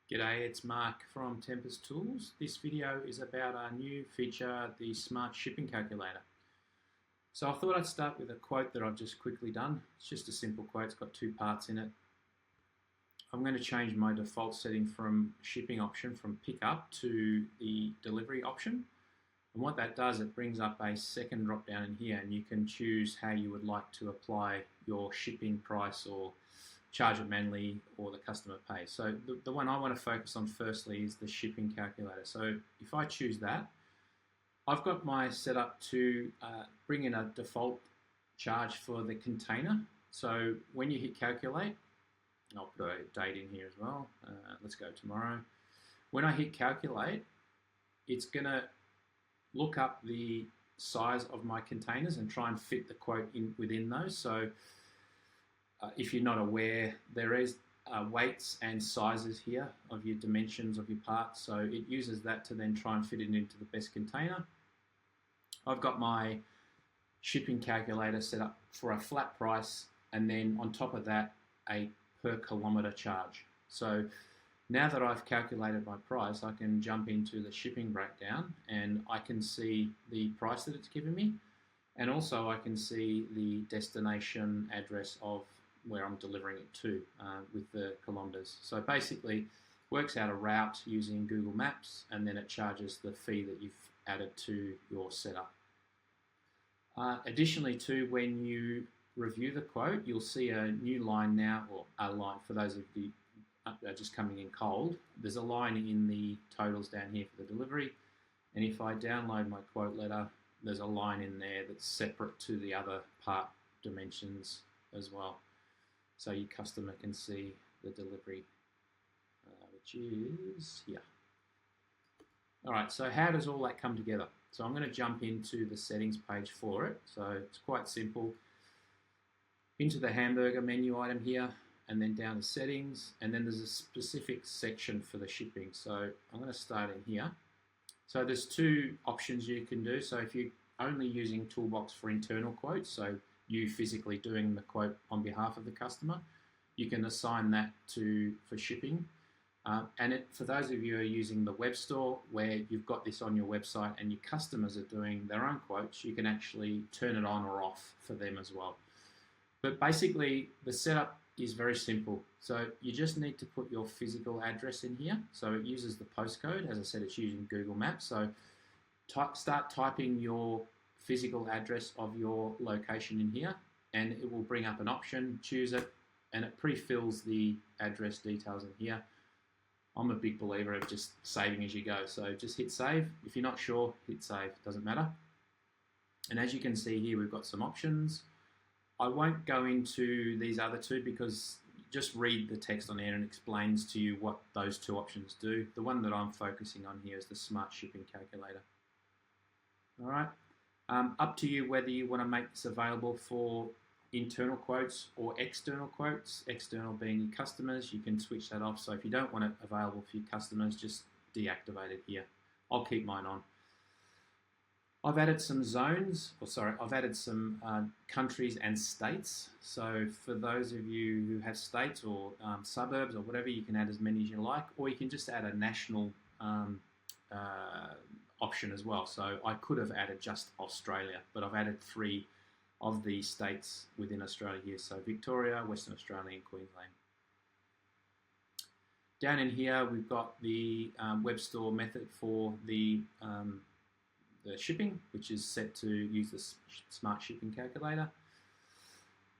G'day, it's Mark from Tempest Tools. This video is about our new feature, the Smart Shipping Calculator. So I thought I'd start with a quote that I've just quickly done. It's just a simple quote, it's got two parts in it. I'm going to change my default setting from shipping option from pickup to the delivery option. And what that does, it brings up a second drop down in here and you can choose how you would like to apply your shipping price or charge it manually or the customer pays. So the one I want to focus on firstly is the shipping calculator. So if I choose that, I've got my setup to bring in a default charge for the container. So when you hit calculate, I'll put a date in here as well. Let's go tomorrow. When I hit calculate, it's going to look up the size of my containers and try and fit the quote in within those. So if you're not aware, there is weights and sizes here of your dimensions of your parts, so it uses that to then try and fit it into the best container. I've got my shipping calculator set up for a flat price and then on top of that a per kilometre charge. So now that I've calculated my price, I can jump into the shipping breakdown and I can see the price that it's given me, and also I can see the destination address of where I'm delivering it to with the kilometres. So basically works out a route using Google Maps and then it charges the fee that you've added to your setup. Additionally too, when you review the quote, you'll see a new line now, or a line for those of you just coming in cold. There's a line in the totals down here for the delivery, and if I download my quote letter, there's a line in there that's separate to the other part dimensions as well. So your customer can see the delivery, which is here. All right, so how does all that come together? So I'm going to jump into the settings page for it. So it's quite simple. Into the hamburger menu item here, and then down to settings, and then there's a specific section for the shipping. So I'm going to start in here. So there's two options you can do. So if you're only using ToolBox for internal quotes, so you physically doing the quote on behalf of the customer, you can assign that for shipping. And for those of you who are using the web store where you've got this on your website and your customers are doing their own quotes, you can actually turn it on or off for them as well. But basically the setup is very simple. So you just need to put your physical address in here. So it uses the postcode. As I said, it's using Google Maps. So start typing your physical address of your location in here and it will bring up an option, choose it, and it pre-fills the address details in here. I'm a big believer of just saving as you go, so just hit save. If you're not sure, hit save, doesn't matter. And as you can see here, we've got some options. I won't go into these other two because just read the text on there and it explains to you what those two options do. The one that I'm focusing on here is the Smart Shipping Calculator. All right. Up to you whether you want to make this available for internal quotes or external quotes. External being your customers, you can switch that off. So if you don't want it available for your customers, just deactivate it here. I'll keep mine on. I've added some zones, I've added some countries and states. So for those of you who have states or suburbs or whatever, you can add as many as you like, or you can just add a national option as well. So I could have added just Australia, but I've added 3 of the states within Australia here. So Victoria, Western Australia and Queensland. Down in here we've got the web store method for the shipping, which is set to use the Smart Shipping Calculator.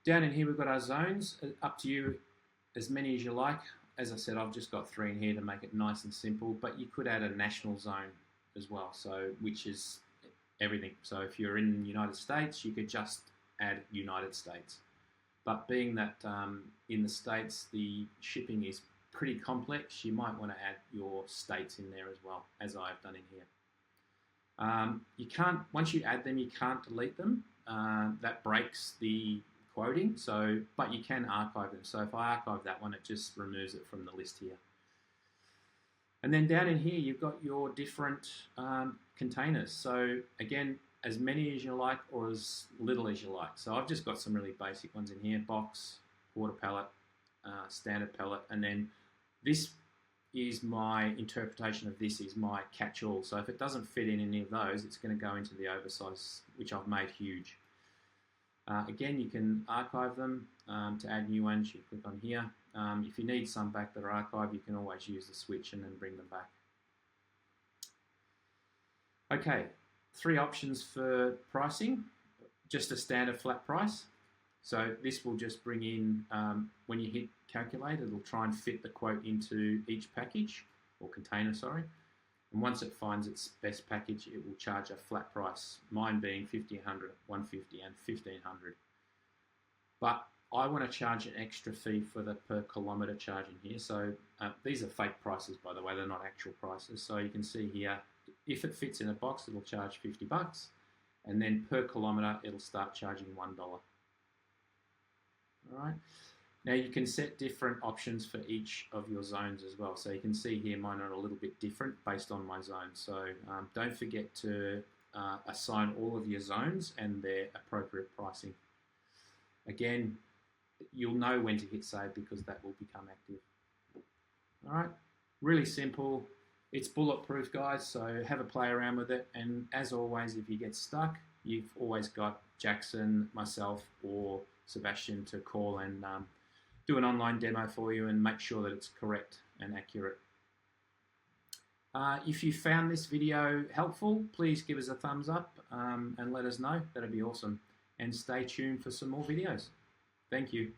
Down in here we've got our zones, up to you as many as you like. As I said, I've just got 3 in here to make it nice and simple, but you could add a national zone as well, so which is everything. So if you're in the United States, you could just add United States. But being that in the States the shipping is pretty complex, you might want to add your states in there as well, as I've done in here. You can't, once you add them, you can't delete them. That breaks the quoting, so, but you can archive them. So if I archive that one, it just removes it from the list here. And then down in here, you've got your different containers. So again, as many as you like or as little as you like. So I've just got some really basic ones in here: box, quarter pallet, standard pallet, and then this is my interpretation of this is my catch-all. So if it doesn't fit in any of those, it's going to go into the oversize, which I've made huge. Again, you can archive them. To add new ones, you click on here. If you need some back that are archived, you can always use the switch and then bring them back. Okay, 3 options for pricing. Just a standard flat price. So this will just bring in, when you hit calculate, it'll try and fit the quote into each package, or container, sorry. And once it finds its best package, it will charge a flat price, mine being 50, 100, 150 and 1500. But I want to charge an extra fee for the per kilometre charge in here. So these are fake prices, by the way, they're not actual prices. So you can see here, if it fits in a box, it'll charge $50. And then per kilometre, it'll start charging $1. All right. Now you can set different options for each of your zones as well. So you can see here mine are a little bit different based on my zone. So don't forget to assign all of your zones and their appropriate pricing. Again, you'll know when to hit save because that will become active. All right, really simple. It's bulletproof, guys, so have a play around with it. And as always, if you get stuck, you've always got Jackson, myself, or Sebastian to call and do an online demo for you and make sure that it's correct and accurate. If you found this video helpful, please give us a thumbs up and let us know. That'd be awesome. And stay tuned for some more videos. Thank you.